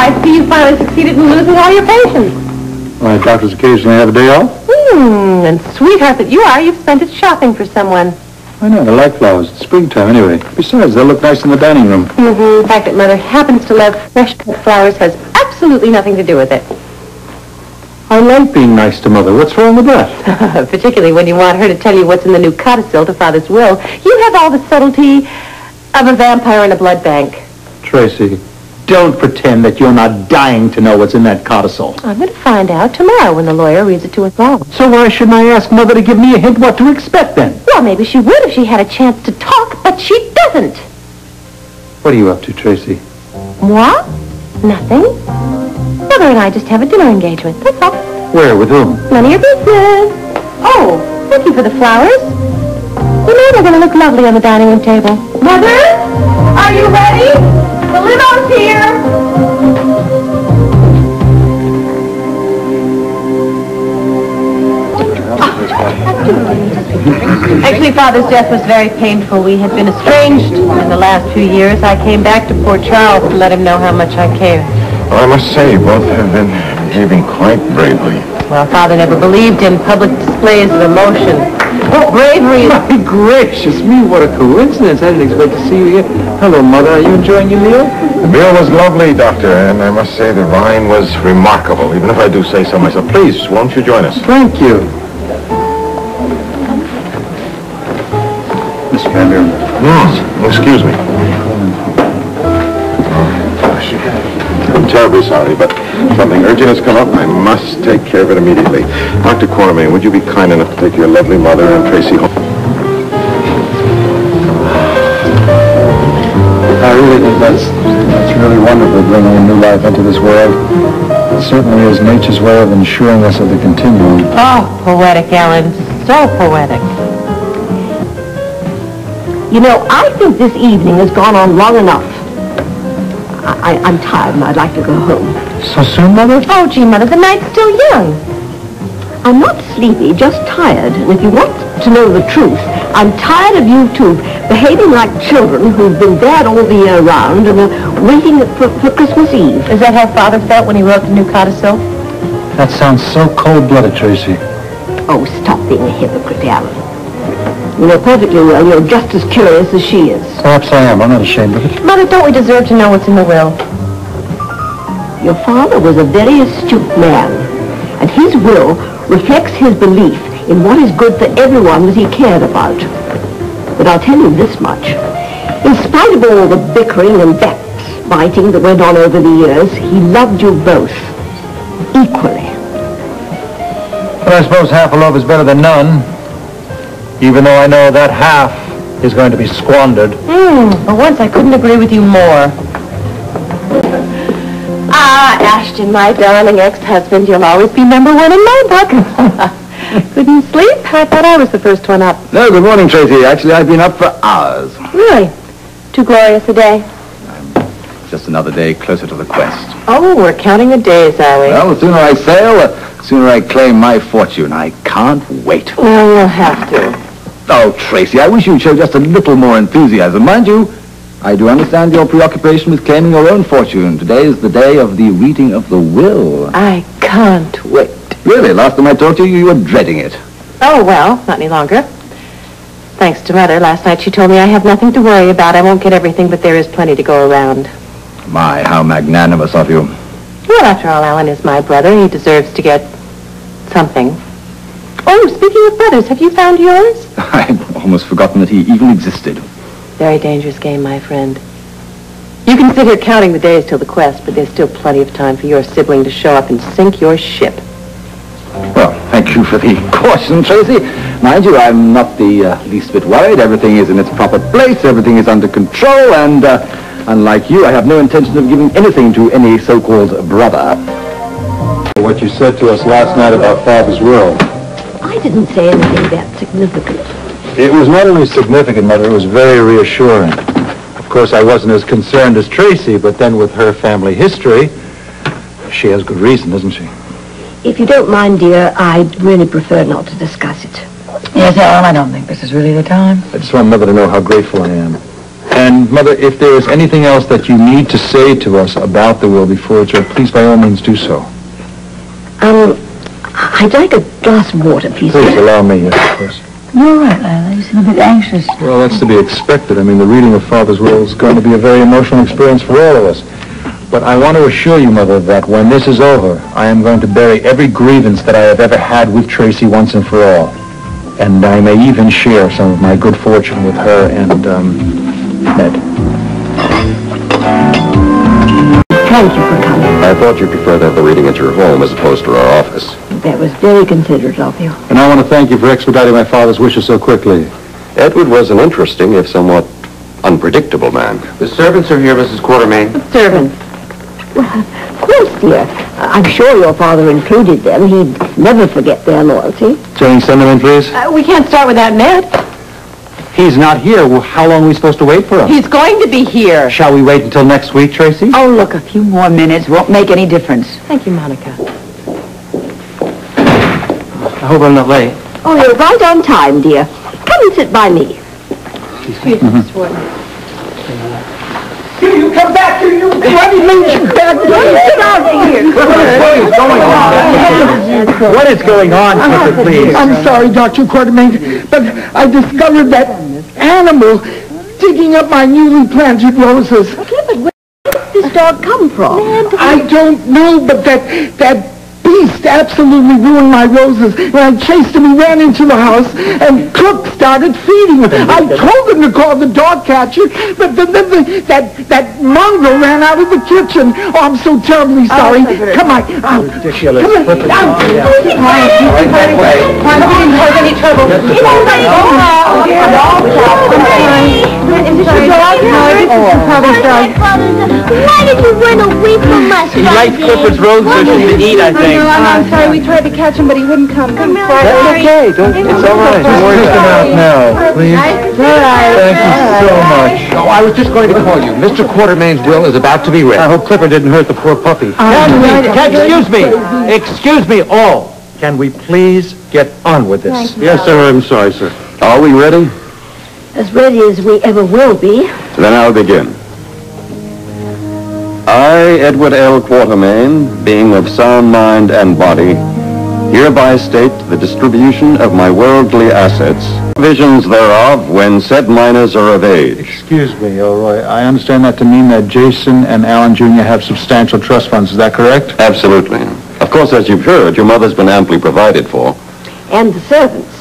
I see you finally succeeded in losing all your patients. My doctors occasionally have a day off. And sweetheart that you are, you've spent it shopping for someone. I know, I like flowers. It's springtime anyway. Besides, they'll look nice in the dining room. The fact that Mother happens to love fresh-cut flowers has absolutely nothing to do with it. I like being nice to Mother. What's wrong with that? Particularly when you want her to tell you what's in the new codicil to Father's will. You have all the subtlety of a vampire in a blood bank. Tracy, don't pretend that you're not dying to know what's in that codicil. I'm going to find out tomorrow when the lawyer reads it to us all. So why shouldn't I ask Mother to give me a hint what to expect then? Well, maybe she would if she had a chance to talk, but she doesn't. What are you up to, Tracy? Moi? Nothing. Mother and I just have a dinner engagement, that's all. Where? With whom? None of your business. Oh, thank you for the flowers. You know they're going to look lovely on the dining room table. Mother, are you ready? The limo's here. Actually, Father's death was very painful. We had been estranged in the last few years. I came back to Port Charles to let him know how much I cared. Well, I must say, both have been behaving quite bravely. Well, Father never believed in public displays of emotion. Oh, bravery is... My gracious me, what a coincidence. I didn't expect to see you here. Hello, Mother. Are you enjoying your meal? The meal was lovely, Doctor, and I must say the wine was remarkable, even if I do say so myself. Please, won't you join us? Thank you. Miss Cranberry. Excuse me. I'm terribly sorry, but something urgent has come up. I must take care of it immediately. Dr. Cormier, would you be kind enough to take your lovely mother and Tracy home? I really think that's really wonderful, bringing a new life into this world. It certainly is nature's way of ensuring us of the continuum. Oh, poetic, Ellen. So poetic. You know, I think this evening has gone on long enough. I'm tired and I'd like to go home. So soon, Mother? Oh, gee, Mother, the night's still young. I'm not sleepy, just tired. And if you want to know the truth, I'm tired of you two behaving like children who've been bad all the year round and are waiting for Christmas Eve. Is that how Father felt when he wrote the new codicil? That sounds so cold-blooded, Tracy. Oh, stop being a hypocrite, Alan. You know perfectly well you're just as curious as she is. Perhaps I am. I'm not ashamed of it. Mother, don't we deserve to know what's in the will? Your father was a very astute man, and his will reflects his belief in what is good for everyone that he cared about. But I'll tell you this much. In spite of all the bickering and backbiting that went on over the years, he loved you both equally. But I suppose half a love is better than none. Even though I know that half is going to be squandered. But once I couldn't agree with you more. Ashton, my darling ex-husband, you'll always be number one in my book. Couldn't sleep? I thought I was the first one up. No, good morning, Tracy. Actually, I've been up for hours. Really? Too glorious a day? Just another day closer to the quest. Oh, we're counting the days, are we? Well, the sooner I sail, the sooner I claim my fortune. I can't wait. Well, we'll have to. Oh, Tracy, I wish you'd show just a little more enthusiasm. Mind you, I do understand your preoccupation with claiming your own fortune. Today is the day of the reading of the will. I can't wait. Really? Last time I talked to you, you were dreading it. Oh, well, not any longer. Thanks to Mother, last night she told me I have nothing to worry about. I won't get everything, but there is plenty to go around. My, how magnanimous of you. Well, after all, Alan is my brother. He deserves to get something. Oh, speaking of brothers, have you found yours? I'd almost forgotten that he even existed. Very dangerous game, my friend. You can sit here counting the days till the quest, but there's still plenty of time for your sibling to show up and sink your ship. Well, thank you for the caution, Tracy. Mind you, I'm not the least bit worried. Everything is in its proper place. Everything is under control. And unlike you, I have no intention of giving anything to any so-called brother. What you said to us last night about Father's will. I didn't say anything that significant. It was not only significant, Mother, it was very reassuring. Of course, I wasn't as concerned as Tracy, but then with her family history, she has good reason, doesn't she? If you don't mind, dear, I'd really prefer not to discuss it. Yes, Ellen, I don't think this is really the time. I just want Mother to know how grateful I am. And, Mother, if there is anything else that you need to say to us about the will before it's read, please, by all means, do so. I'd like a glass of water, please. Please allow me, yes, of course. You're all right, Lila. You seem a bit anxious. Well, that's to be expected. I mean, the reading of Father's will is going to be a very emotional experience for all of us. But I want to assure you, Mother, that when this is over, I am going to bury every grievance that I have ever had with Tracy once and for all. And I may even share some of my good fortune with her and, Ned. Thank you for coming. I thought you'd prefer to have the reading at your home as opposed to our office. That was very considerate of you. And I want to thank you for expediting my father's wishes so quickly. Edward was an interesting, if somewhat unpredictable man. The servants are here, Mrs. Quartermain. Servants? Well, of course, dear. I'm sure your father included them. He'd never forget their loyalty. Jane, send them in, please. We can't start without Ned. He's not here. Well, how long are we supposed to wait for him? He's going to be here. Shall we wait until next week, Tracy? Oh, look, a few more minutes won't make any difference. Thank you, Monica. I hope I'm not late. Oh, you're right on time, dear. Come and sit by me. Excuse me, Miss Warden. Here you come back here, you bloody minx! Get out of here. What is going on, Clifford, please? I'm sorry, Dr. Quartermain, but I discovered that animal digging up my newly planted roses. Clifford, where did this dog come from? I don't know, but that beast absolutely ruined my roses. When I chased him, he ran into the house, and Cook started feeding him. I told him to call the dog catcher, but then that mongrel ran out of the kitchen. Oh, I'm so terribly sorry. Come on. Ridiculous. Come on. Down. Quiet, we didn't cause any trouble. Is this your dog? No, this is your father's dog. Why did you run away from us? He likes Clifford's roses to eat, I think. No, I'm sorry. We tried to catch him, but he wouldn't come. Come on. That's okay. It's all right. Don't worry Just about come out now, please. Thank you so much. Oh, I was just going to call you. Mr. Quartermain's will is about to be read. I hope Clifford didn't hurt the poor puppy. Excuse me, all. Can we please get on with this? Yes, sir. I'm sorry, sir. Are we ready? As ready as we ever will be. Then I'll begin. I, Edward L. Quartermain, being of sound mind and body, hereby state the distribution of my worldly assets, provisions thereof when said minors are of age. Excuse me, Elroy. I understand that to mean that Jason and Alan Jr. have substantial trust funds. Is that correct? Absolutely. Of course, as you've heard, your mother's been amply provided for. And the servants.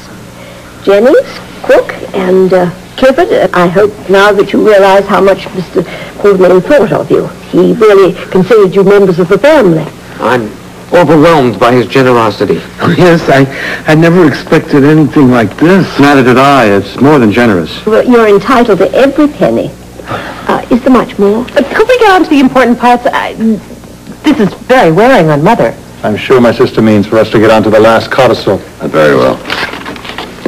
Jennings, Cook, and Clifford, I hope now that you realize how much Mr. Quartermain thought of you. He really considered you members of the family. I'm overwhelmed by his generosity. Yes, I never expected anything like this. Neither did I. It's more than generous. Well, you're entitled to every penny. Is there much more? Could we get on to the important parts? This is very wearing on Mother. I'm sure my sister means for us to get on to the last codicil. Very well.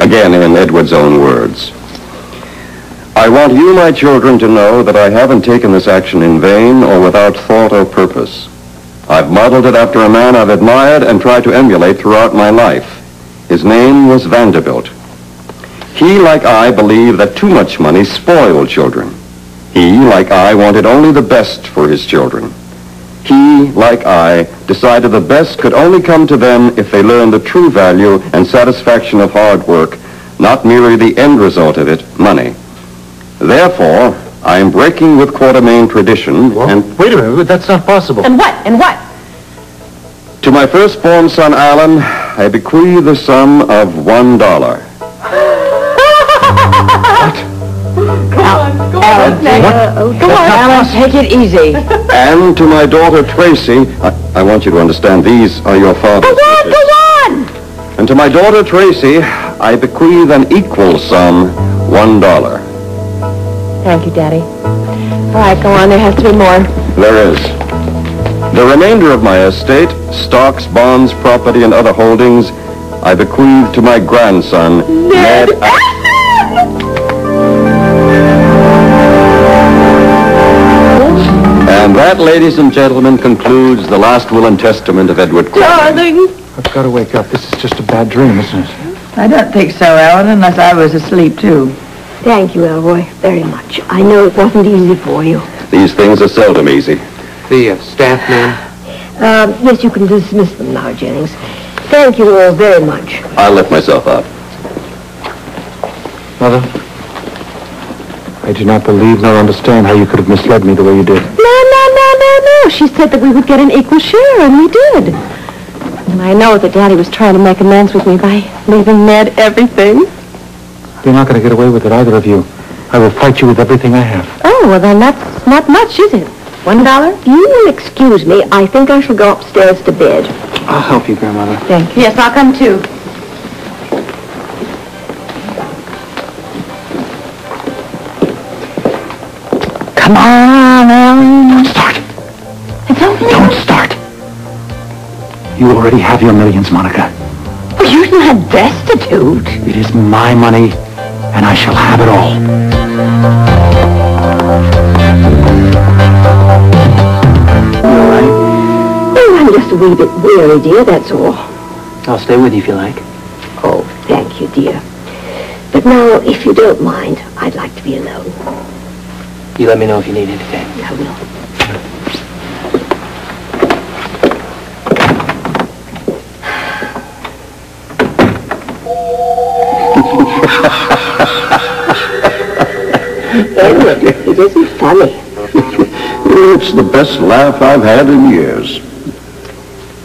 Again, in Edward's own words. I want you, my children, to know that I haven't taken this action in vain or without thought or purpose. I've modeled it after a man I've admired and tried to emulate throughout my life. His name was Vanderbilt. He, like I, believed that too much money spoiled children. He, like I, wanted only the best for his children. He, like I, decided the best could only come to them if they learned the true value and satisfaction of hard work, not merely the end result of it, money. Therefore, I am breaking with Quartermain tradition and... Wait a minute, that's not possible. And what? And what? To my firstborn son, Alan, I bequeath the sum of $1. Come on, Alan, take it easy. And to my daughter, Tracy, I want you to understand these are your father's wishes. Go on! And to my daughter, Tracy, I bequeath an equal sum, $1. Thank you, Daddy. All right, go on. There has to be more. There is. The remainder of my estate, stocks, bonds, property, and other holdings, I bequeath to my grandson, Ned. And that, ladies and gentlemen, concludes the last will and testament of Edward Quartermain. Darling. I've got to wake up. This is just a bad dream, isn't it? I don't think so, Alan, unless I was asleep, too. Thank you, Elroy, very much. I know it wasn't easy for you. These things are seldom easy. The staff man. Yes, you can dismiss them now, Jennings. Thank you all very much. I'll let myself out. Mother, I do not believe nor understand how you could have misled me the way you did. No. She said that we would get an equal share, and we did. And I know that Daddy was trying to make amends with me by leaving Ned everything. You're not going to get away with it, either of you. I will fight you with everything I have. Oh, well, then that's not much, is it? $1? You will excuse me. I think I shall go upstairs to bed. I'll help you, Grandmother. Thank you. Yes, I'll come too. Come on, Alan. Don't start. Don't start. You already have your millions, Monica. Well, you're not destitute. It is my money, and I shall have it all. All right. Oh, I'm just a wee bit weary, dear, that's all. I'll stay with you if you like. Oh, thank you, dear. But now, if you don't mind, I'd like to be alone. You let me know if you need anything. I will. Edward, it isn't funny. It's the best laugh I've had in years.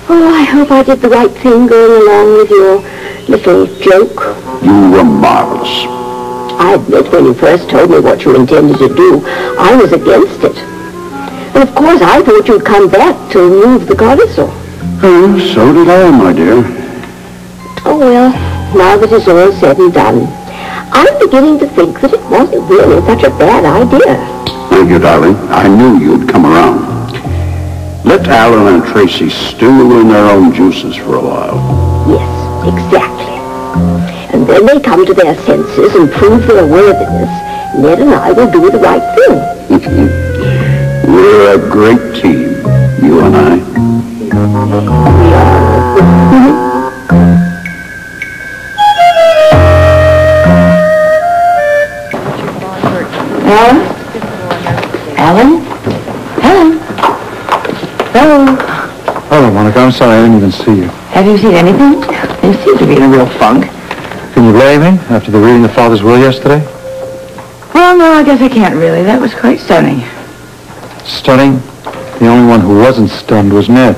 Oh, I hope I did the right thing going along with your little joke. You were marvelous. I admit when you first told me what you intended to do, I was against it. And of course I thought you'd come back to remove the codicil. Oh, so did I, my dear. Oh well, now that it's all said and done, I'm beginning to think that it wasn't really such a bad idea. Thank you, darling. I knew you'd come around. Let Alan and Tracy stew in their own juices for a while. Yes, exactly. And when they come to their senses and prove their worthiness, Ned and I will do the right thing. We're a great team, you and I. Alan? Hello? Hello, Monica. I'm sorry I didn't even see you. Have you seen anything? You seem to be in a real funk. Can you blame me after the reading of Father's will yesterday? Well, no, I guess I can't really. That was quite stunning. Stunning? The only one who wasn't stunned was Ned.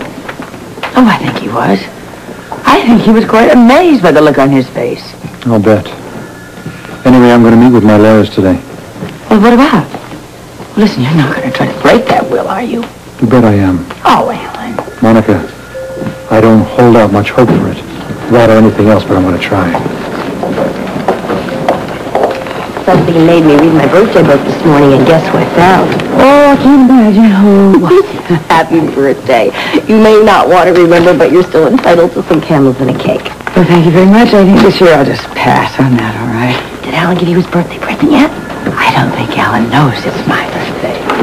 Oh, I think he was. I think he was quite amazed by the look on his face. I'll bet. Anyway, I'm going to meet with my lawyers today. Well, what about? Listen, you're not going to try to break that will, are you? You bet I am. Oh, Alan. Monica, I don't hold out much hope for it. That or anything else, but I'm going to try. Something made me read my birthday book this morning, and guess what I found? Oh, I can't imagine. Oh, happy birthday. You may not want to remember, but you're still entitled to some candles and a cake. Well, thank you very much. I think this year I'll just pass on that, all right? Did Alan give you his birthday present yet? I don't think Alan knows it's my birthday.